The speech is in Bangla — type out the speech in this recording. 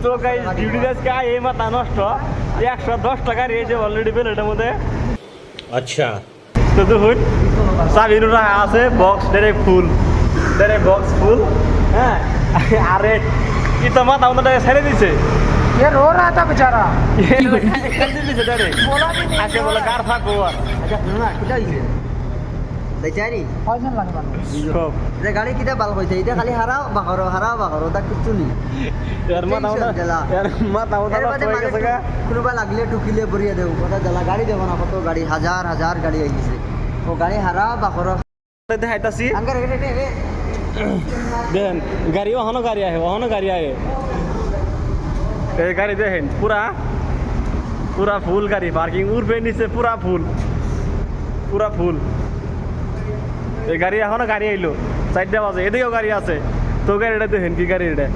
তো গাইস ডিউটি আজকে এই মাথা নষ্ট 110 টাকা রয়েছে অলরেডি প্লেটের মধ্যে। अच्छा তো দেখুন চাবি আছে বক্স ডাইরেক্ট ফুল বক্স ফুল। হ্যাঁ আরে কি তো মাথা মতো ছেড়ে দিছে ये रो रहा था बेचारा बोला भी नहीं আজকে বলে কার ফাঁক আর আচ্ছা শুনো না কিটা হইছে দেখারি पॉइजन लगवा সব এটা গাড়ি কিটা বাল হইছে এটা খালি হারাও বাহারো তা কিছু নেই এর মাথা মতো এর মাথা মতো এর বাদে হয়ে গেছে গা। কোনোবা লাগলে টুকিলে ভরিয়ে দেব কথা জ্বালা গাড়ি দেব না কত গাড়ি হাজার হাজার গাড়ি আইছে ও গাড়ি হারাও বাহারো দেখাইতাছি আঙ্গার রে দেখেন গাড়ি ওখানো গাড়ি আহে এই গাড়ি দেখেন পুরা ফুল গাড়ি পার্কিং উঠবে নিচে পুরা ফুল এই গাড়ি এখনো গাড়ি আইলো 4টা বাজে এদিকেও গাড়ি আছে তো গাড়িটা দেখেন কি গাড়ি এটা